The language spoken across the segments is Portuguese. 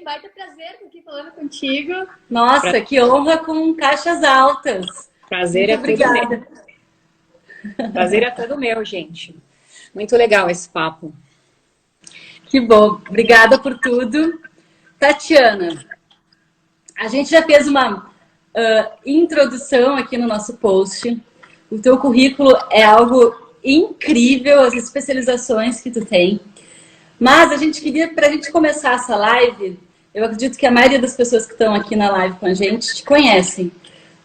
baita prazer estar aqui falando contigo. Nossa, que honra com caixas altas. Prazer é todo meu. Prazer é todo meu, gente. Muito legal esse papo. Que bom. Obrigada por tudo. Tatiana, a gente já fez uma introdução aqui no nosso post. O teu currículo é algo incrível, as especializações que tu tem. Mas a gente queria, para a gente começar essa live, eu acredito que a maioria das pessoas que estão aqui na live com a gente te conhecem.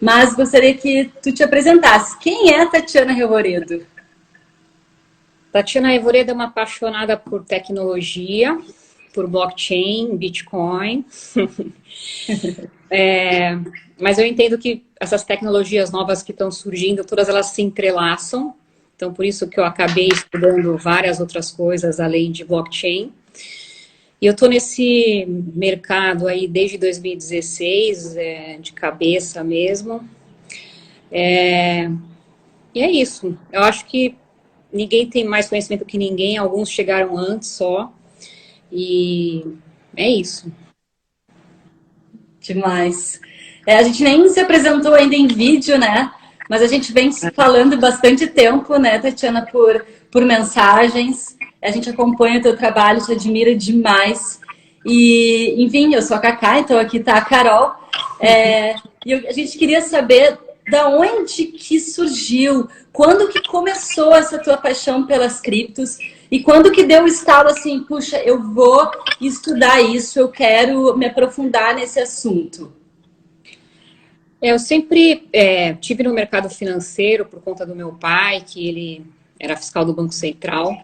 Mas gostaria que tu te apresentasse. Quem é a Tatiana Revoredo? Tatiana Revoredo é uma apaixonada por tecnologia, por blockchain, Bitcoin. Mas eu entendo que essas tecnologias novas que estão surgindo, todas elas se entrelaçam. Então, por isso que eu acabei estudando várias outras coisas além de blockchain. E eu estou nesse mercado aí desde 2016, de cabeça mesmo. E é isso. Eu acho que ninguém tem mais conhecimento que ninguém, alguns chegaram antes só. E é isso. Demais. A gente nem se apresentou ainda em vídeo, né? Mas a gente vem falando bastante tempo, né, Tatiana, por mensagens. A gente acompanha o teu trabalho, te admira demais. E, enfim, eu sou a Cacá, então aqui está a Carol. E a gente queria saber da onde que surgiu, quando que começou essa tua paixão pelas criptos e quando que deu o estalo assim, puxa, eu vou estudar isso, eu quero me aprofundar nesse assunto. Eu sempre tive no mercado financeiro por conta do meu pai, que ele era fiscal do Banco Central.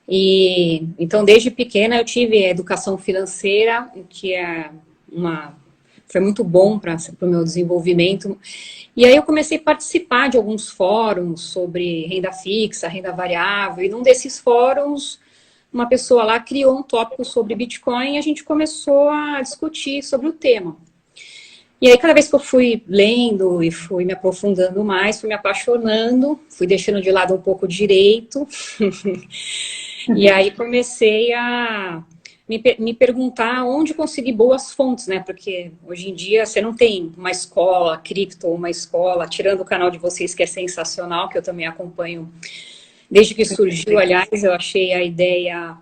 E então, desde pequena, eu tive educação financeira, que foi muito bom para o meu desenvolvimento. E aí eu comecei a participar de alguns fóruns sobre renda fixa, renda variável, e num desses fóruns, uma pessoa lá criou um tópico sobre Bitcoin e a gente começou a discutir sobre o tema. E aí, cada vez que eu fui lendo e fui me aprofundando mais, fui me apaixonando, fui deixando de lado um pouco o direito. E aí comecei a me perguntar onde conseguir boas fontes, né? Porque hoje em dia você não tem uma escola, cripto, uma escola, tirando o canal de vocês que é sensacional, que eu também acompanho desde que surgiu. Aliás, eu achei a ideia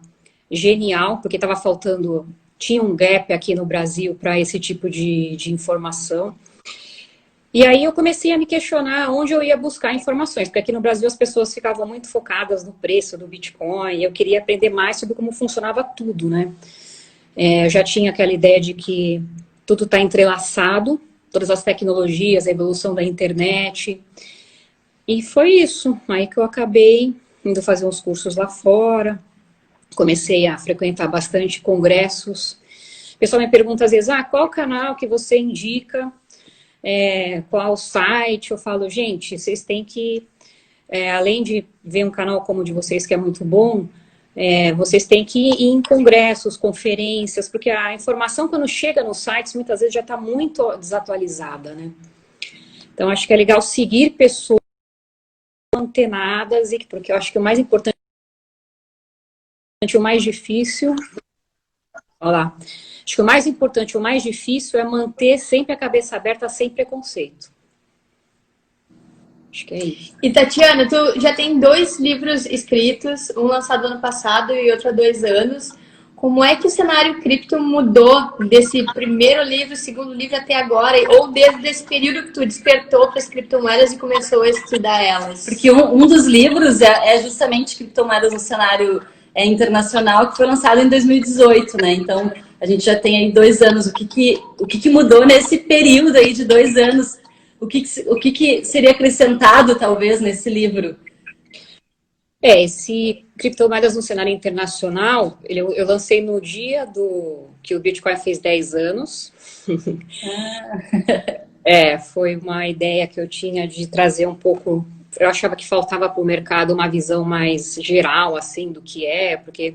genial, porque estava faltando... Tinha um gap aqui no Brasil para esse tipo de informação. E aí eu comecei a me questionar onde eu ia buscar informações, porque aqui no Brasil as pessoas ficavam muito focadas no preço do Bitcoin, e eu queria aprender mais sobre como funcionava tudo, né? Eu já tinha aquela ideia de que tudo está entrelaçado, todas as tecnologias, a evolução da internet. E foi isso, aí que eu acabei indo fazer uns cursos lá fora. Comecei a frequentar bastante congressos. O pessoal me pergunta às vezes, qual canal que você indica, qual site? Eu falo, gente, vocês têm que, além de ver um canal como o de vocês, que é muito bom, vocês têm que ir em congressos, conferências, porque a informação quando chega nos sites, muitas vezes já está muito desatualizada, né? Então, acho que é legal seguir pessoas antenadas, porque eu acho que o mais importante, o mais difícil, olha lá, acho que o mais importante, o mais difícil é manter sempre a cabeça aberta, sem preconceito. Acho que é isso. E Tatiana, tu já tem 2 livros escritos, um lançado ano passado e outro há 2 anos. Como é que o cenário cripto mudou desse primeiro livro, segundo livro até agora? Ou desde esse período que tu despertou para as criptomoedas e começou a estudar elas? Porque um dos livros é justamente Criptomoedas no Cenário Internacional, que foi lançado em 2018, né? Então, a gente já tem aí 2 anos. O que mudou nesse período aí de 2 anos? O que seria acrescentado, talvez, nesse livro? Esse Criptomoedas no Cenário Internacional, eu lancei no dia que o Bitcoin fez 10 anos. Foi uma ideia que eu tinha de trazer um pouco... Eu achava que faltava para o mercado uma visão mais geral, assim, do que porque...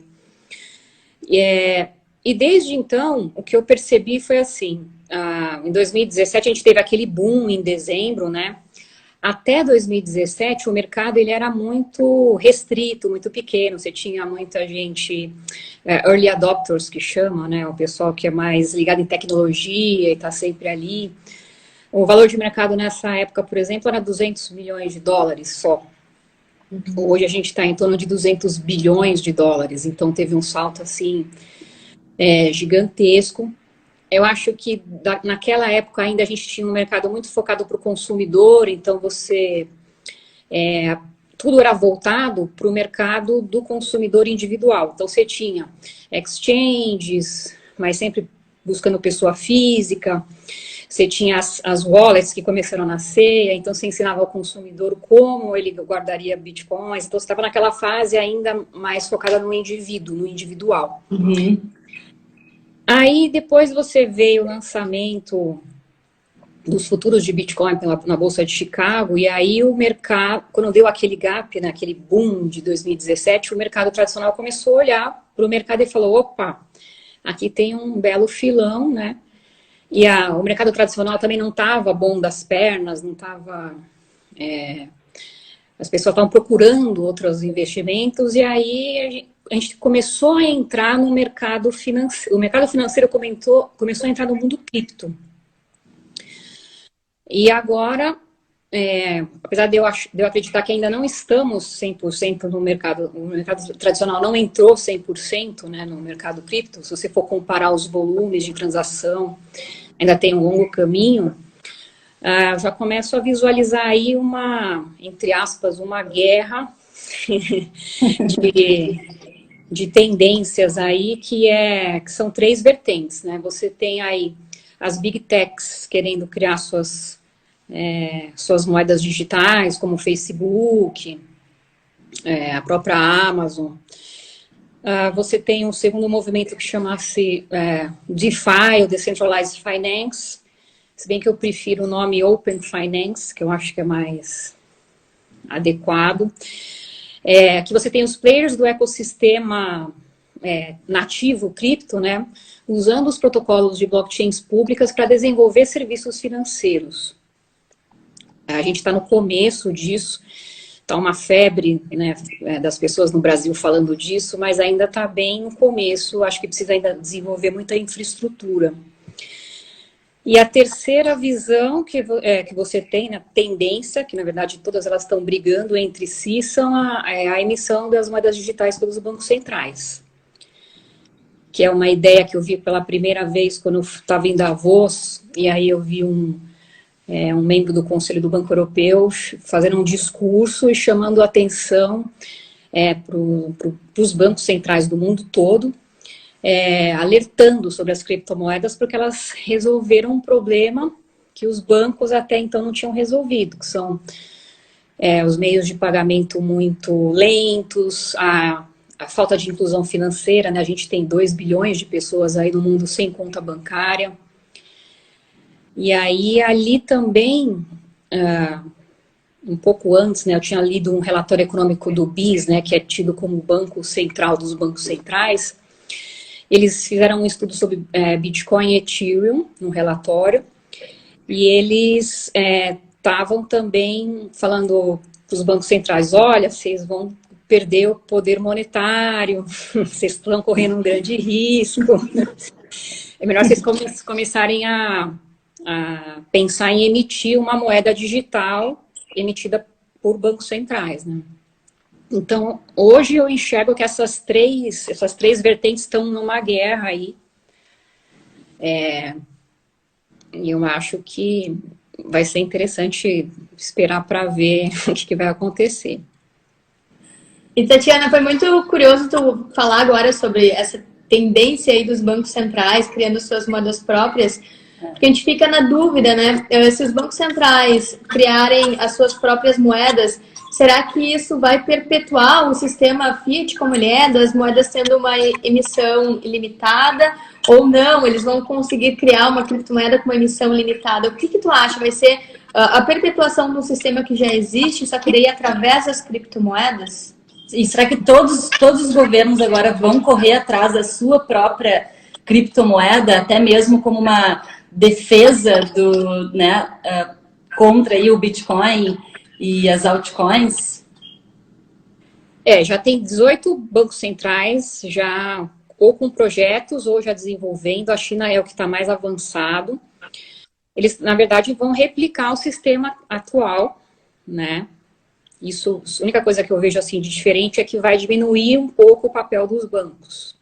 E desde então, o que eu percebi foi assim, em 2017 a gente teve aquele boom em dezembro, né? até 2017 o mercado ele era muito restrito, muito pequeno. Você tinha muita gente, early adopters que chama, né? O pessoal que é mais ligado em tecnologia e está sempre ali. O valor de mercado nessa época, por exemplo, era 200 milhões de dólares só. Hoje a gente está em torno de 200 bilhões de dólares, então teve um salto assim gigantesco. Eu acho que naquela época ainda a gente tinha um mercado muito focado para o consumidor, então tudo era voltado para o mercado do consumidor individual. Então você tinha exchanges, mas sempre buscando pessoa física. Você tinha as wallets que começaram a nascer, então você ensinava ao consumidor como ele guardaria bitcoins. Então você estava naquela fase ainda mais focada no indivíduo, no individual. Uhum. Aí depois você vê o lançamento dos futuros de Bitcoin na Bolsa de Chicago, e aí o mercado, quando deu aquele gap, né, aquele boom de 2017, o mercado tradicional começou a olhar para o mercado e falou, opa, aqui tem um belo filão, né? E o mercado tradicional também não estava bom das pernas, não estava... as pessoas estavam procurando outros investimentos, e aí a gente começou a entrar no mercado financeiro. O mercado financeiro começou a entrar no mundo cripto. E agora, apesar de eu acreditar que ainda não estamos 100% no mercado, o mercado tradicional não entrou 100%, né, no mercado cripto, se você for comparar os volumes de transação, ainda tem um longo caminho, já começo a visualizar aí entre aspas, uma guerra de tendências aí que são três vertentes, né? Você tem aí as big techs querendo criar suas moedas digitais, como o Facebook, a própria Amazon. Você tem um segundo movimento que chama-se DeFi, ou Decentralized Finance, se bem que eu prefiro o nome Open Finance, que eu acho que é mais adequado. Que você tem os players do ecossistema nativo cripto, né, usando os protocolos de blockchains públicas para desenvolver serviços financeiros. A gente está no começo disso, está uma febre, né, das pessoas no Brasil falando disso, mas ainda está bem no começo, acho que precisa ainda desenvolver muita infraestrutura. E a terceira visão que você tem, né, tendência, que na verdade todas elas estão brigando entre si, são a emissão das moedas digitais pelos bancos centrais. Que é uma ideia que eu vi pela primeira vez quando eu estava em Davos, e aí eu vi um membro do Conselho do Banco Europeu fazendo um discurso e chamando a atenção para os bancos centrais do mundo todo, alertando sobre as criptomoedas, porque elas resolveram um problema que os bancos até então não tinham resolvido, que são os meios de pagamento muito lentos, a falta de inclusão financeira, né? A gente tem 2 bilhões de pessoas aí no mundo sem conta bancária. E aí, ali também, um pouco antes, né, eu tinha lido um relatório econômico do BIS, né, que é tido como banco central dos bancos centrais. Eles fizeram um estudo sobre Bitcoin e Ethereum, no relatório, e eles estavam também falando para os bancos centrais, olha, vocês vão perder o poder monetário, vocês estão correndo um grande risco, é melhor vocês começarem a pensar em emitir uma moeda digital emitida por bancos centrais, né? Então, hoje eu enxergo que essas três vertentes estão numa guerra aí. E eu acho que vai ser interessante esperar para ver o que vai acontecer. E, Tatiana, foi muito curioso tu falar agora sobre essa tendência aí dos bancos centrais criando suas moedas próprias, porque a gente fica na dúvida, né? Se os bancos centrais criarem as suas próprias moedas, será que isso vai perpetuar o sistema fiat como ele é, das moedas tendo uma emissão ilimitada, ou não? Eles vão conseguir criar uma criptomoeda com uma emissão limitada? O que tu acha? Vai ser a perpetuação de um sistema que já existe, só que daí através das criptomoedas? E será que todos os governos agora vão correr atrás da sua própria criptomoeda, até mesmo como uma defesa contra aí o Bitcoin e as altcoins? Já tem 18 bancos centrais já ou com projetos ou já desenvolvendo. A China é o que está mais avançado. Eles, na verdade, vão replicar o sistema atual, né? Isso, a única coisa que eu vejo assim de diferente é que vai diminuir um pouco o papel dos bancos,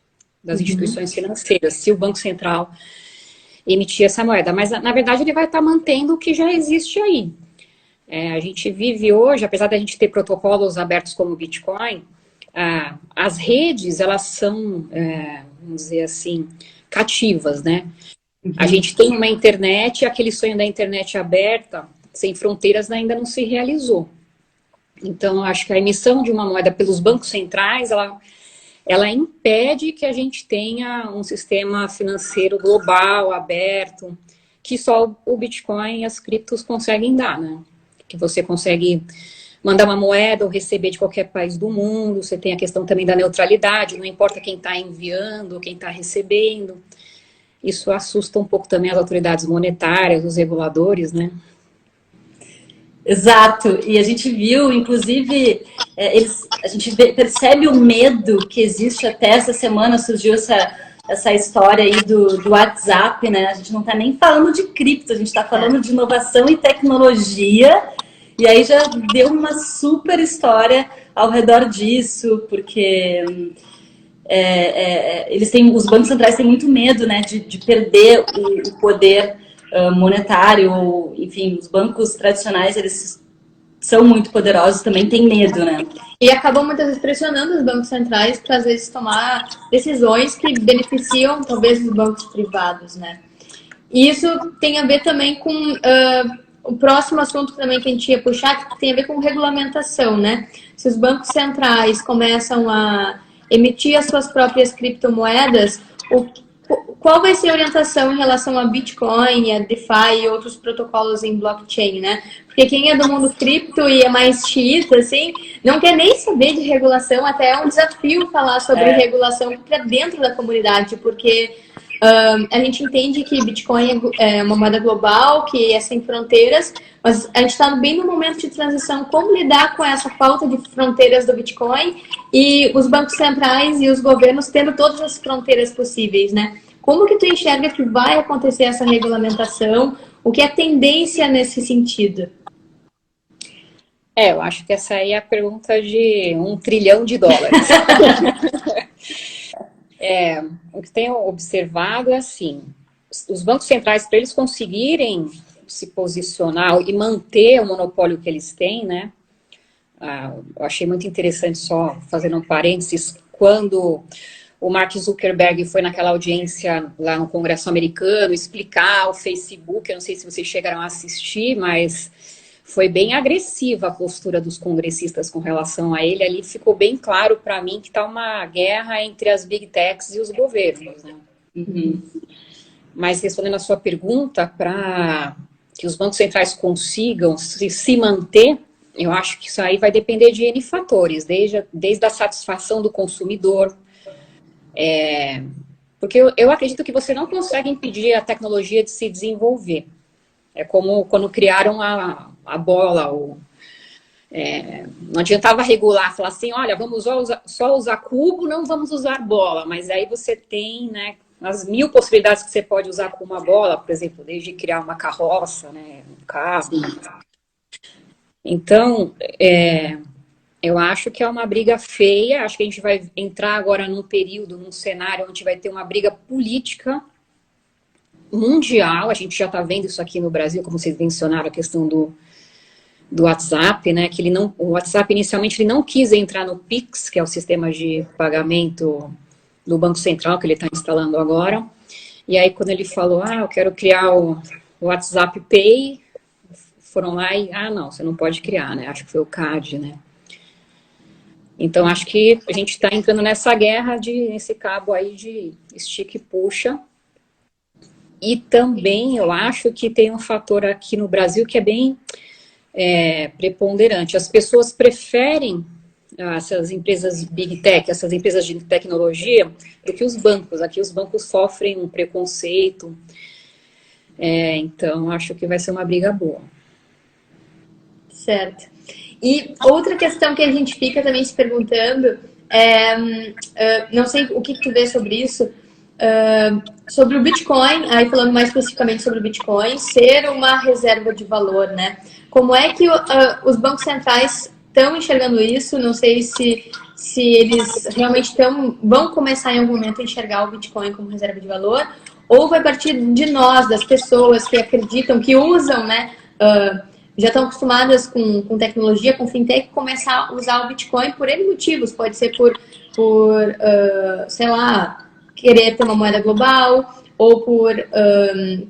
das instituições financeiras, se o Banco Central emitir essa moeda. Mas, na verdade, ele vai estar mantendo o que já existe aí. A gente vive hoje, apesar da gente ter protocolos abertos como o Bitcoin, as redes, elas são, vamos dizer assim, cativas, né? A gente tem uma internet e aquele sonho da internet aberta, sem fronteiras, ainda não se realizou. Então, eu acho que a emissão de uma moeda pelos bancos centrais, ela impede que a gente tenha um sistema financeiro global, aberto, que só o Bitcoin e as criptos conseguem dar, né? Que você consegue mandar uma moeda ou receber de qualquer país do mundo, você tem a questão também da neutralidade, não importa quem está enviando, quem está recebendo. Isso assusta um pouco também as autoridades monetárias, os reguladores, né? Exato, e a gente viu, inclusive, a gente percebe o medo que existe. Até essa semana surgiu essa história aí do WhatsApp, né? A gente não está nem falando de cripto, a gente está falando de inovação e tecnologia, e aí já deu uma super história ao redor disso, porque os bancos centrais têm muito medo, né, de perder o poder monetário. Enfim, os bancos tradicionais, eles são muito poderosos, também têm medo, né? E acabam muitas vezes pressionando os bancos centrais para, às vezes, tomar decisões que beneficiam, talvez, os bancos privados, né? E isso tem a ver também com o próximo assunto também que a gente ia puxar, que tem a ver com regulamentação, né? Se os bancos centrais começam a emitir as suas próprias criptomoedas, qual vai ser a orientação em relação a Bitcoin, a DeFi e outros protocolos em blockchain, né? Porque quem é do mundo cripto e é mais xiita, assim, não quer nem saber de regulação, até é um desafio falar sobre regulação para dentro da comunidade, porque a gente entende que Bitcoin é uma moeda global, que é sem fronteiras, mas a gente está bem no momento de transição, como lidar com essa falta de fronteiras do Bitcoin e os bancos centrais e os governos tendo todas as fronteiras possíveis, né? Como que tu enxerga que vai acontecer essa regulamentação? O que é tendência nesse sentido? Eu acho que essa aí é a pergunta de $1 trilhão. O que tenho observado é assim, os bancos centrais, para eles conseguirem se posicionar e manter o monopólio que eles têm, né? Eu achei muito interessante, só fazendo um parênteses, quando o Mark Zuckerberg foi naquela audiência lá no Congresso americano explicar o Facebook, eu não sei se vocês chegaram a assistir, mas foi bem agressiva a postura dos congressistas com relação a ele. Ali ficou bem claro para mim que está uma guerra entre as big techs e os governos, né? Mas respondendo a sua pergunta, para que os bancos centrais consigam se manter, eu acho que isso aí vai depender de N fatores, desde a satisfação do consumidor, porque eu acredito que você não consegue impedir a tecnologia de se desenvolver. É como quando criaram a bola, não adiantava regular, falar assim, olha, vamos só usar cubo, não vamos usar bola, mas aí você tem, né, as 1000 possibilidades que você pode usar com uma bola, por exemplo, desde criar uma carroça, né, um carro. Então, eu acho que é uma briga feia, acho que a gente vai entrar agora num período, num cenário onde vai ter uma briga política mundial. A gente já está vendo isso aqui no Brasil, como vocês mencionaram, a questão do WhatsApp, né? Que o WhatsApp inicialmente ele não quis entrar no Pix, que é o sistema de pagamento do Banco Central que ele está instalando agora. E aí quando ele falou, eu quero criar o WhatsApp Pay, foram lá e, não, você não pode criar, né? Acho que foi o CAD, né? Então acho que a gente está entrando nessa guerra, nesse cabo aí de estica e puxa. E também eu acho que tem um fator aqui no Brasil que é bem preponderante. As pessoas preferem essas empresas Big Tech, essas empresas de tecnologia, do que os bancos. Aqui os bancos sofrem um preconceito. Então, acho que vai ser uma briga boa. Certo. E outra questão que a gente fica também se perguntando não sei o que tu vê sobre isso, sobre o Bitcoin, aí falando mais especificamente sobre o Bitcoin, ser uma reserva de valor, né? Como é que os bancos centrais estão enxergando isso? Não sei se eles realmente vão começar em algum momento a enxergar o Bitcoin como reserva de valor, ou vai partir de nós, das pessoas que acreditam, que usam, né? Já estão acostumadas com tecnologia, com fintech, começar a usar o Bitcoin por N motivos. Pode ser por sei lá, querer ter uma moeda global, ou por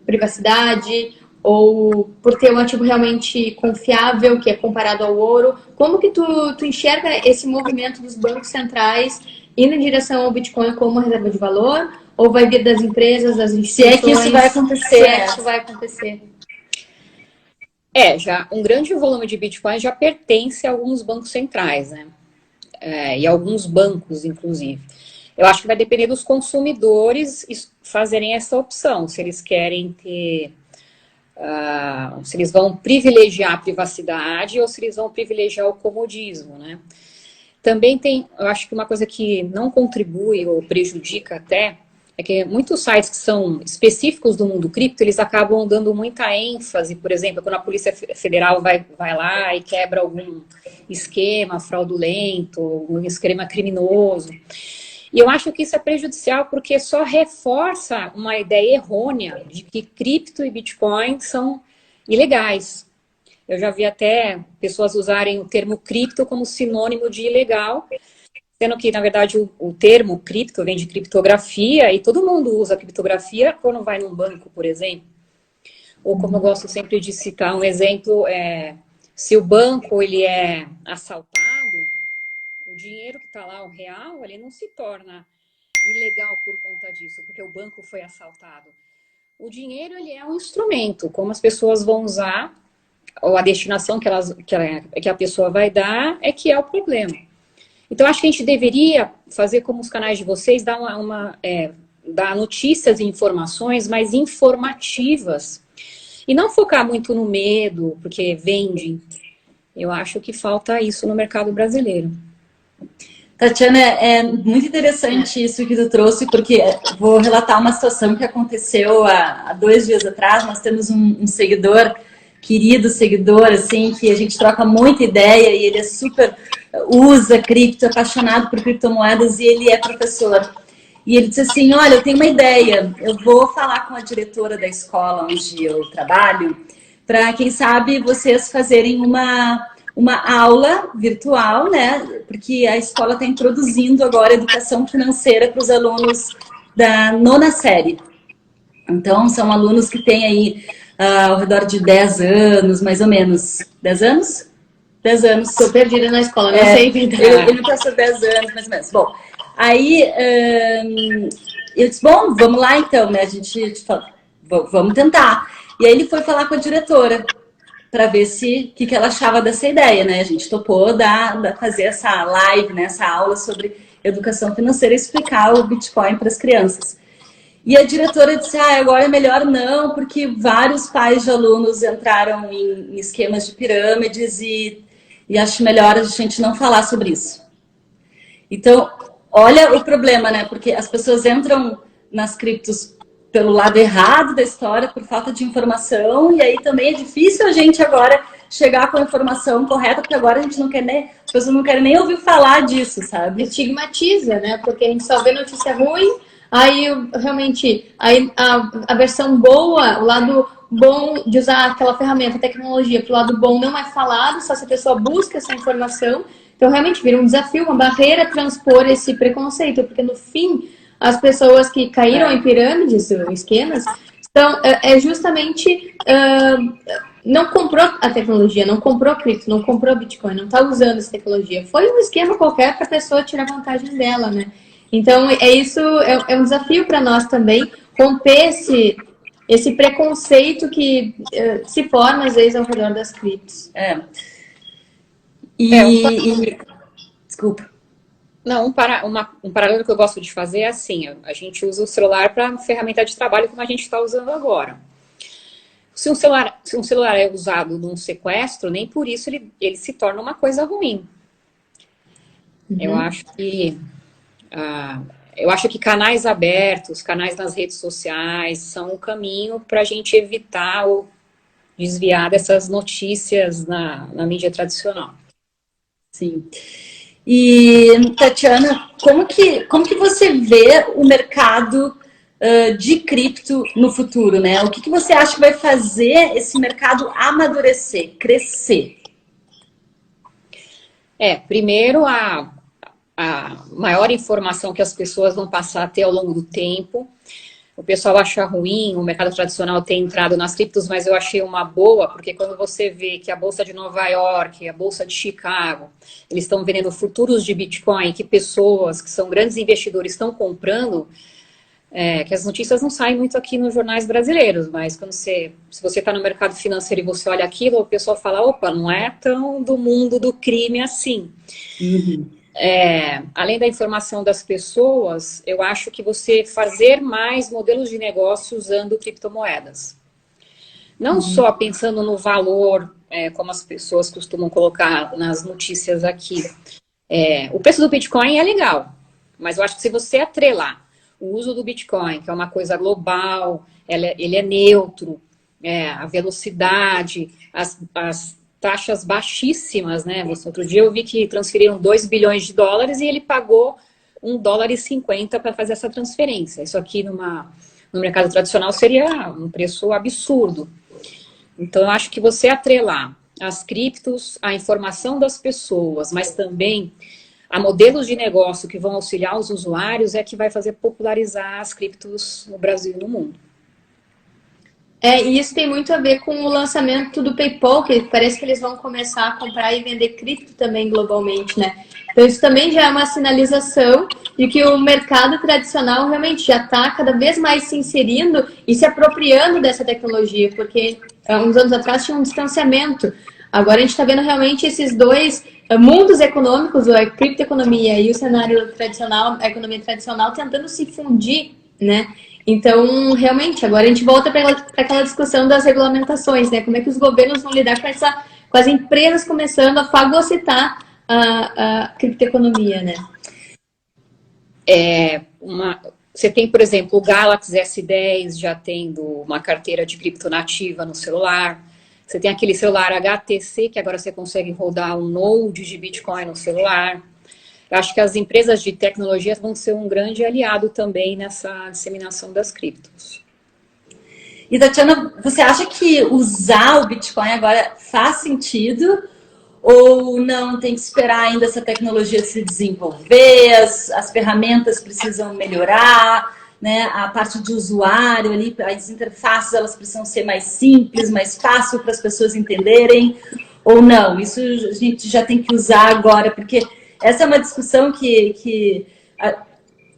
privacidade, ou por ter um ativo realmente confiável, que é comparado ao ouro. Como que tu enxerga esse movimento dos bancos centrais indo em direção ao Bitcoin como uma reserva de valor? Ou vai vir das empresas, das instituições? Se é que isso vai acontecer. Se é que isso vai acontecer. Já um grande volume de Bitcoin já pertence a alguns bancos centrais, né? E alguns bancos, inclusive. Eu acho que vai depender dos consumidores fazerem essa opção, se eles querem ter, se eles vão privilegiar a privacidade ou se eles vão privilegiar o comodismo, né? Também tem, eu acho que uma coisa que não contribui ou prejudica até, é que muitos sites que são específicos do mundo cripto, eles acabam dando muita ênfase, por exemplo, quando a Polícia Federal vai lá e quebra algum esquema fraudulento, um esquema criminoso. E eu acho que isso é prejudicial porque só reforça uma ideia errônea de que cripto e Bitcoin são ilegais. Eu já vi até pessoas usarem o termo cripto como sinônimo de ilegal, sendo que, na verdade, o termo cripto vem de criptografia e todo mundo usa criptografia quando vai num banco, por exemplo. Ou como eu gosto sempre de citar um exemplo, se o banco ele é assaltado, o dinheiro que está lá, o real, ele não se torna ilegal por conta disso, porque o banco foi assaltado. O dinheiro ele é um instrumento, como as pessoas vão usar, ou a destinação que a pessoa vai dar é que é o problema. Então, acho que a gente deveria fazer como os canais de vocês, dar dar notícias e informações mais informativas. E não focar muito no medo, porque vende. Eu acho que falta isso no mercado brasileiro. Tatiana, é muito interessante isso que tu trouxe, porque vou relatar uma situação que aconteceu há 2 dias atrás. Nós temos um seguidor, querido seguidor, assim, que a gente troca muita ideia e ele é super... usa cripto, apaixonado por criptomoedas e ele é professor. E ele disse assim, olha, eu tenho uma ideia, eu vou falar com a diretora da escola onde eu trabalho, para, quem sabe, vocês fazerem uma aula virtual, né? Porque a escola está introduzindo agora educação financeira para os alunos da 9ª série. Então, são alunos que têm aí ao redor de 10 anos, mais ou menos. 10 anos? 10 anos. Estou perdida na escola, não sei inventar. Ele passou 10 anos, mais ou menos. Bom, aí eu disse, bom, vamos lá então, né? A gente falou, vamos tentar. E aí ele foi falar com a diretora para ver o que ela achava dessa ideia, né? A gente topou fazer essa live, né? Essa aula sobre educação financeira e explicar o Bitcoin para as crianças. E a diretora disse, agora é melhor não, porque vários pais de alunos entraram em esquemas de pirâmides e acho melhor a gente não falar sobre isso. Então, olha o problema, né? Porque as pessoas entram nas criptos pelo lado errado da história, por falta de informação, e aí também é difícil a gente agora chegar com a informação correta, porque agora a gente não quer nem, as pessoas não querem nem ouvir falar disso, sabe? Estigmatiza, né? Porque a gente só vê notícia ruim, aí realmente a versão boa, o lado bom de usar aquela ferramenta, a tecnologia, para o lado bom não é falado, só se a pessoa busca essa informação. Então realmente vira um desafio, uma barreira transpor esse preconceito, porque no fim as pessoas que caíram em pirâmides, esquemas, então justamente não comprou a tecnologia, não comprou cripto, não comprou Bitcoin, não está usando essa tecnologia. Foi um esquema qualquer para a pessoa tirar vantagem dela, né? Então é um desafio para nós também romper esse preconceito que se forma às vezes ao redor das criptos. Desculpa. Não, um paralelo que eu gosto de fazer é assim, a gente usa o celular para ferramenta de trabalho como a gente está usando agora. Se um celular é usado num sequestro, nem por isso ele se torna uma coisa ruim. Eu acho que canais abertos, canais nas redes sociais são um caminho para a gente evitar ou desviar dessas notícias na mídia tradicional. Sim. E, Tatiana, como que você vê o mercado de cripto no futuro, né? O que você acha que vai fazer esse mercado amadurecer, crescer? Primeiro, a maior informação que as pessoas vão passar a ter ao longo do tempo. O pessoal acha ruim o mercado tradicional ter entrado nas criptos, mas eu achei uma boa, porque quando você vê que a Bolsa de Nova York, a Bolsa de Chicago, eles estão vendendo futuros de Bitcoin, que pessoas que são grandes investidores estão comprando, que as notícias não saem muito aqui nos jornais brasileiros, mas se você está no mercado financeiro e você olha aquilo, o pessoal fala, opa, não é tão do mundo do crime assim. Além da informação das pessoas, eu acho que você fazer mais modelos de negócio usando criptomoedas. Não só pensando no valor, como as pessoas costumam colocar nas notícias aqui. O preço do Bitcoin é legal, mas eu acho que se você atrelar o uso do Bitcoin, que é uma coisa global, ele é neutro, a velocidade, as taxas baixíssimas, né? Outro dia eu vi que transferiram 2 bilhões de dólares e ele pagou $1,50 para fazer essa transferência. Isso aqui no mercado tradicional seria um preço absurdo. Então, eu acho que você atrelar as criptos, a informação das pessoas, mas também a modelos de negócio que vão auxiliar os usuários é que vai fazer popularizar as criptos no Brasil e no mundo. E isso tem muito a ver com o lançamento do PayPal, que parece que eles vão começar a comprar e vender cripto também globalmente, né? Então isso também já é uma sinalização de que o mercado tradicional realmente já está cada vez mais se inserindo e se apropriando dessa tecnologia, porque uns anos atrás tinha um distanciamento. Agora a gente está vendo realmente esses dois mundos econômicos, a criptoeconomia e o cenário tradicional, a economia tradicional, tentando se fundir, né? Então, realmente, agora a gente volta para aquela discussão das regulamentações, né? Como é que os governos vão lidar com as empresas começando a fagocitar a criptoeconomia, né? Você tem, por exemplo, o Galaxy S10 já tendo uma carteira de cripto nativa no celular. Você tem aquele celular HTC, que agora você consegue rodar um node de Bitcoin no celular. Eu acho que as empresas de tecnologia vão ser um grande aliado também nessa disseminação das criptos. E, Tatiana, você acha que usar o Bitcoin agora faz sentido? Ou não, tem que esperar ainda essa tecnologia se desenvolver, as ferramentas precisam melhorar, né? A parte de usuário ali, as interfaces, elas precisam ser mais simples, mais fácil para as pessoas entenderem? Ou não? Isso a gente já tem que usar agora, porque essa é uma discussão que,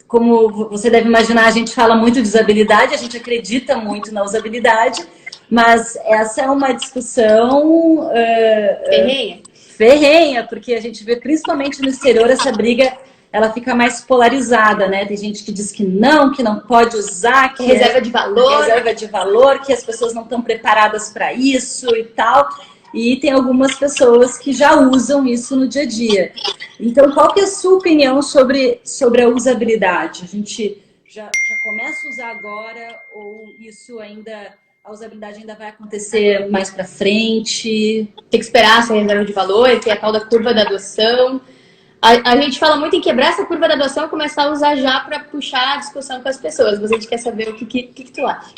como você deve imaginar, a gente fala muito de usabilidade, a gente acredita muito na usabilidade, mas essa é uma discussão ferrenha, porque a gente vê principalmente no exterior essa briga, ela fica mais polarizada, né? Tem gente que diz que não pode usar, que reserva de valor, que as pessoas não estão preparadas para isso e tal. E tem algumas pessoas que já usam isso no dia a dia. Então, qual que é a sua opinião sobre a usabilidade? A gente já começa a usar agora ou isso ainda, a usabilidade ainda vai acontecer mais para frente? Tem que esperar essa reserva de valor, tem a tal da curva da adoção. A gente fala muito em quebrar essa curva da adoção e começar a usar já para puxar a discussão com as pessoas. Mas a gente quer saber o que tu acha.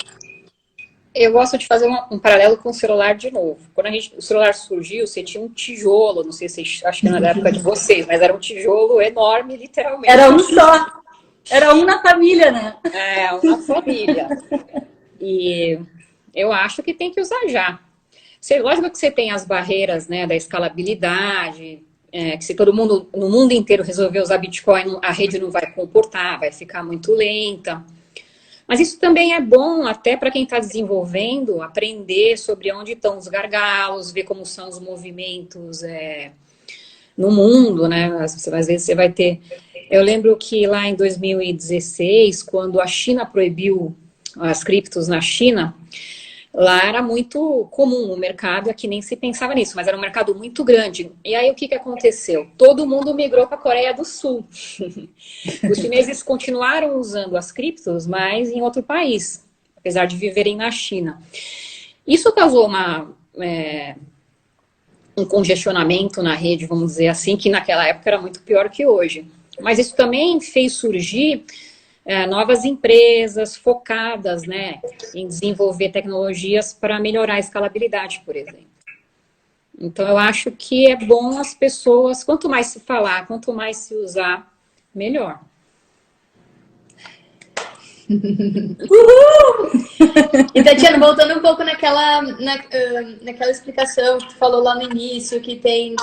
Eu gosto de fazer um paralelo com o celular de novo. Quando o celular surgiu, você tinha um tijolo, não sei se acho que não é da época de vocês, mas era um tijolo enorme, literalmente. Era um só. Era um na família, né? Um na família. E eu acho que tem que usar já. Lógico que você tem as barreiras, né, da escalabilidade, que se todo mundo, no mundo inteiro resolver usar Bitcoin, a rede não vai comportar, vai ficar muito lenta. Mas isso também é bom até para quem está desenvolvendo, aprender sobre onde estão os gargalos, ver como são os movimentos no mundo, né? Às vezes você vai ter... Eu lembro que lá em 2016, quando a China proibiu as criptos na China, Lá era muito comum o mercado, aqui nem se pensava nisso, mas era um mercado muito grande. E aí o que aconteceu? Todo mundo migrou para a Coreia do Sul. Os chineses continuaram usando as criptos, mas em outro país, apesar de viverem na China. Isso causou um congestionamento na rede, vamos dizer assim, que naquela época era muito pior que hoje. Mas isso também fez surgir novas empresas focadas, né, em desenvolver tecnologias para melhorar a escalabilidade, por exemplo. Então, eu acho que é bom as pessoas, quanto mais se falar, quanto mais se usar, melhor. E, Tatiana, voltando um pouco naquela explicação que tu falou lá no início, que tem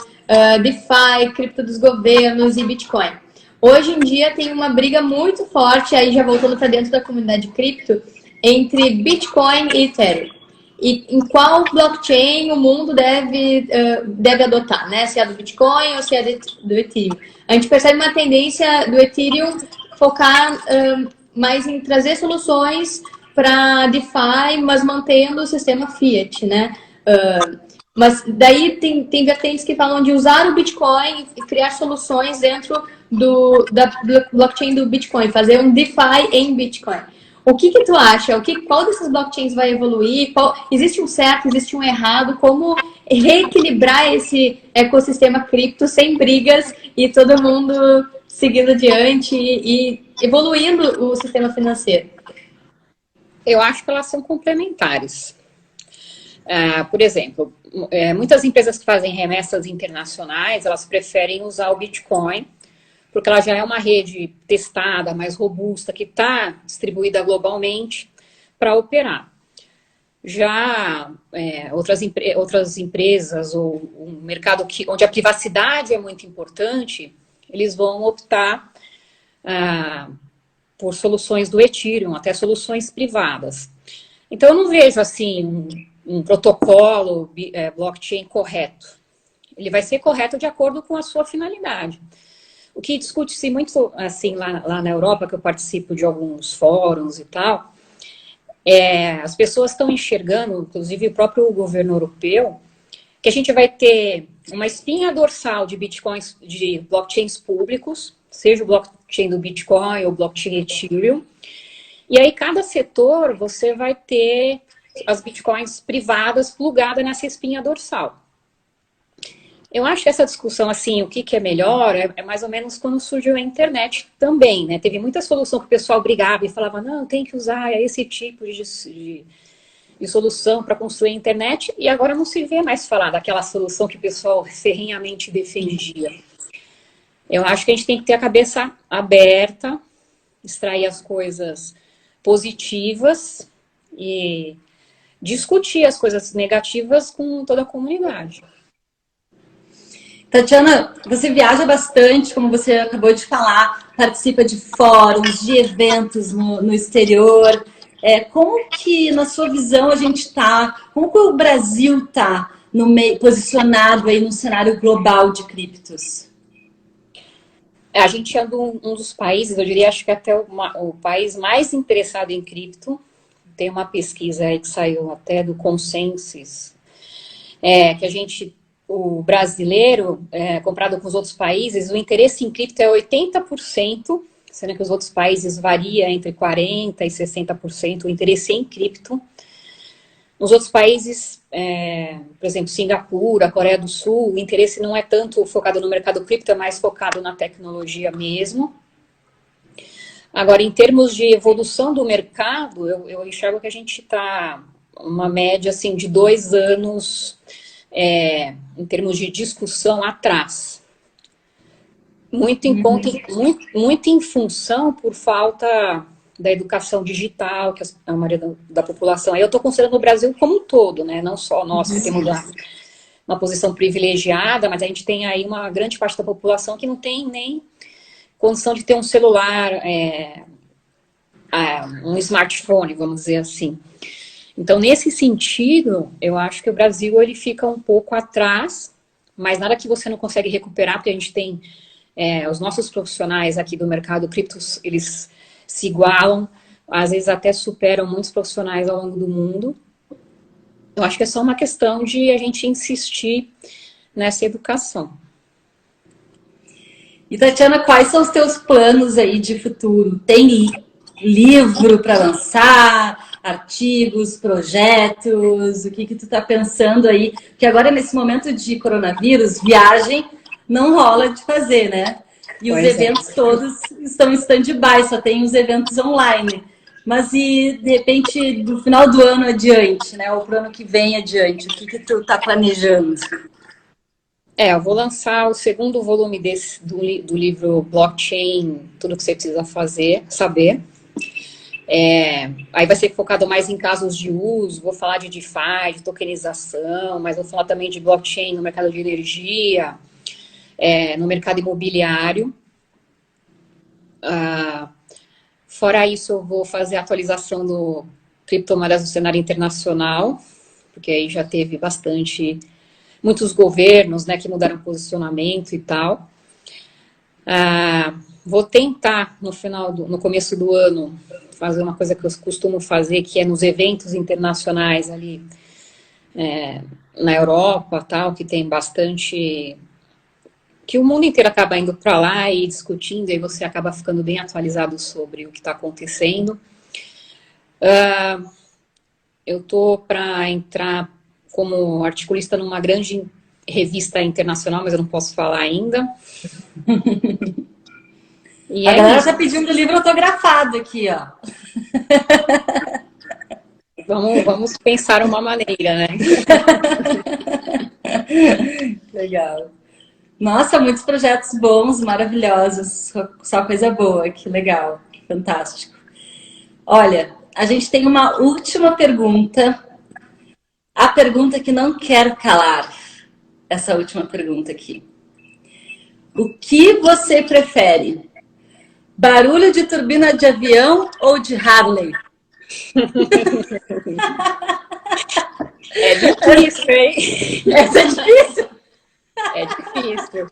DeFi, cripto dos governos e Bitcoin. Hoje em dia tem uma briga muito forte, aí já voltando para dentro da comunidade cripto, entre Bitcoin e Ethereum. E em qual blockchain o mundo deve adotar, né? Se é do Bitcoin ou se é do Ethereum. A gente percebe uma tendência do Ethereum focar mais em trazer soluções para DeFi, mas mantendo o sistema Fiat, né? Mas daí tem vertentes que falam de usar o Bitcoin e criar soluções dentro da blockchain do Bitcoin, fazer um DeFi em Bitcoin. O que tu acha? Qual dessas blockchains vai evoluir? Existe um certo, existe um errado? Como reequilibrar esse ecossistema cripto sem brigas e todo mundo seguindo adiante e evoluindo o sistema financeiro? Eu acho que elas são complementares. Por exemplo, muitas empresas que fazem remessas internacionais, elas preferem usar o Bitcoin, porque ela já é uma rede testada, mais robusta, que está distribuída globalmente para operar. Já outras empresas, ou um mercado onde a privacidade é muito importante, eles vão optar por soluções do Ethereum, até soluções privadas. Então, eu não vejo assim um protocolo blockchain correto. Ele vai ser correto de acordo com a sua finalidade. O que discute-se muito, assim, lá na Europa, que eu participo de alguns fóruns e tal, as pessoas estão enxergando, inclusive o próprio governo europeu, que a gente vai ter uma espinha dorsal de bitcoins, de blockchains públicos, seja o blockchain do Bitcoin ou o blockchain Ethereum, e aí cada setor você vai ter as bitcoins privadas plugadas nessa espinha dorsal. Eu acho que essa discussão, assim, o que é melhor, é mais ou menos quando surgiu a internet também, né? Teve muita solução que o pessoal brigava e falava, não, tem que usar esse tipo de solução para construir a internet, e agora não se vê mais falar daquela solução que o pessoal ferrenhamente defendia. Eu acho que a gente tem que ter a cabeça aberta, extrair as coisas positivas e discutir as coisas negativas com toda a comunidade. Tatiana, você viaja bastante, como você acabou de falar, participa de fóruns, de eventos no exterior. Como que, na sua visão, a gente está, como que o Brasil está posicionado aí no cenário global de criptos? A gente é um dos países, eu diria, acho que até o país mais interessado em cripto. Tem uma pesquisa aí que saiu até do Consensus, que o brasileiro, comparado com os outros países, o interesse em cripto é 80%, sendo que os outros países varia entre 40% e 60% o interesse em cripto. Nos outros países, por exemplo, Singapura, Coreia do Sul, o interesse não é tanto focado no mercado cripto, é mais focado na tecnologia mesmo. Agora, em termos de evolução do mercado, eu enxergo que a gente está uma média assim, de 2 anos em termos de discussão atrás. Muito em função por falta da educação digital, que a maioria da população... Aí eu estou considerando o Brasil como um todo, né? Não só nós que temos uma posição privilegiada, mas a gente tem aí uma grande parte da população que não tem nem condição de ter um celular, um smartphone, vamos dizer assim. Então, nesse sentido, eu acho que o Brasil ele fica um pouco atrás, mas nada que você não consegue recuperar, porque a gente tem os nossos profissionais aqui do mercado cripto, eles se igualam, às vezes até superam muitos profissionais ao longo do mundo. Eu acho que é só uma questão de a gente insistir nessa educação. E, Tatiana, quais são os teus planos aí de futuro? Tem livro para lançar, artigos, projetos? O que que tu tá pensando aí? Porque agora, nesse momento de coronavírus, viagem não rola de fazer, né? E os eventos todos estão em stand-by, só tem os eventos online. Mas e, de repente, do final do ano adiante, né? Ou pro ano que vem adiante, o que que tu tá planejando? Eu vou lançar o segundo volume do livro Blockchain, tudo que você precisa saber. Aí vai ser focado mais em casos de uso, vou falar de DeFi, de tokenização, mas vou falar também de blockchain no mercado de energia, no mercado imobiliário. Fora isso, eu vou fazer a atualização do criptomoedas no cenário internacional, porque aí já teve muitos governos, né, que mudaram posicionamento e tal. Vou tentar, no começo do ano, fazer uma coisa que eu costumo fazer, que é nos eventos internacionais ali na Europa, tal, que tem bastante... que o mundo inteiro acaba indo para lá e discutindo, e você acaba ficando bem atualizado sobre o que está acontecendo. Eu tô para entrar como articulista numa grande revista internacional, mas eu não posso falar ainda. E a galera tá pedindo livro autografado aqui, ó. Vamos pensar uma maneira, né? Legal. Nossa, muitos projetos bons, maravilhosos, só coisa boa, que legal, fantástico. Olha, a gente tem uma última pergunta, a pergunta que não quer calar, essa última pergunta aqui. O que você prefere? Barulho de turbina de avião ou de Harley? É difícil, hein? Essa é difícil? É difícil.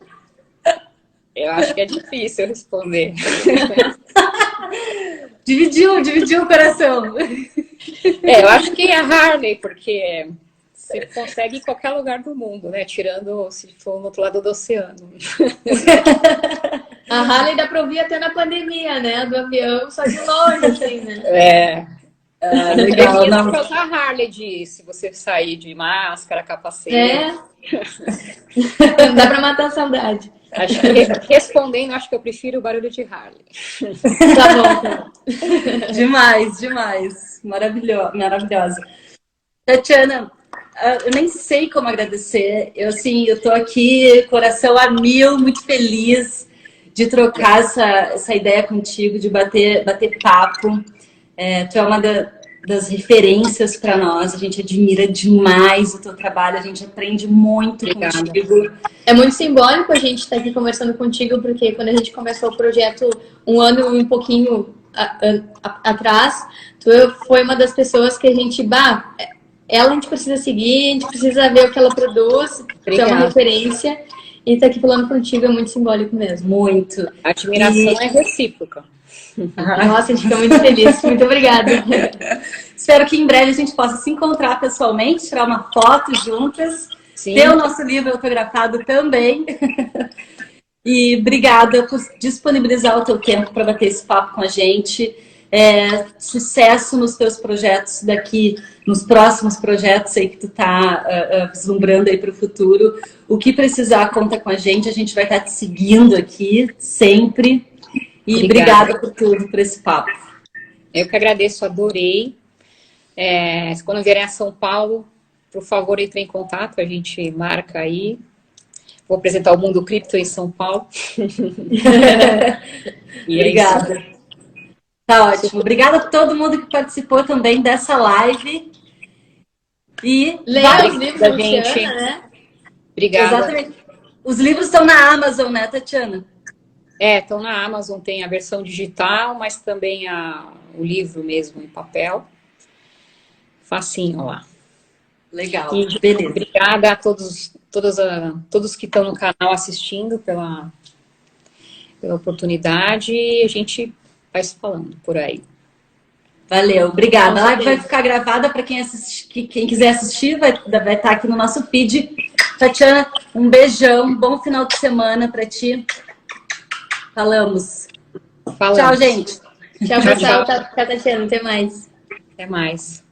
Eu acho que é difícil responder. Dividiu o coração. Eu acho que é a Harley, porque você consegue em qualquer lugar do mundo, né? Tirando se for no outro lado do oceano. A Harley dá pra ouvir até na pandemia, né? Do avião, só de longe, assim, né? Legal. Dá pra usar a Harley se você sair de máscara, capacete. Dá pra matar a saudade. Acho que respondendo, acho que eu prefiro o barulho de Harley. Tá bom. Demais. Maravilhosa. Tatiana, eu nem sei como agradecer. Eu tô aqui, coração a mil, muito feliz de trocar essa ideia contigo, de bater papo. Tu é uma das referências para nós, a gente admira demais o teu trabalho, a gente aprende muito contigo. É muito simbólico a gente estar aqui conversando contigo, porque quando a gente começou o projeto um ano e um pouquinho atrás, tu foi uma das pessoas que a gente, ela a gente precisa seguir, a gente precisa ver o que ela produz, que é uma referência, e estar aqui falando contigo é muito simbólico mesmo. Muito. A admiração é recíproca. Nossa, a gente fica muito feliz. Muito obrigada. Espero que em breve a gente possa se encontrar pessoalmente, tirar uma foto juntas. Sim. Ter o nosso livro autografado também. E obrigada por disponibilizar o teu tempo para bater esse papo com a gente. Sucesso nos teus projetos daqui, nos próximos projetos aí que tu tá vislumbrando aí para o futuro. O que precisar, conta com a gente vai estar te seguindo aqui sempre. E obrigada por tudo, por esse papo. Eu que agradeço, adorei. Quando vierem a São Paulo, por favor, entre em contato, a gente marca aí. Vou apresentar o Mundo Cripto em São Paulo. Obrigada. Tá ótimo. Obrigada a todo mundo que participou também dessa live. E leia os livros da gente, né? Obrigada. Exatamente. Os livros estão na Amazon, né, Tatiana? Estão na Amazon, tem a versão digital, mas também o livro mesmo em papel. Facinho lá. Legal, beleza. Obrigada a todos que estão no canal assistindo pela oportunidade, e a gente vai se falando por aí. Valeu, obrigada. A live vai ficar gravada para quem quiser assistir, vai estar aqui no nosso feed. Tatiana, um beijão, bom final de semana para ti. Falamos. Tchau, gente. Tchau, pessoal. Tchau, Tatiana. Até mais. Até mais.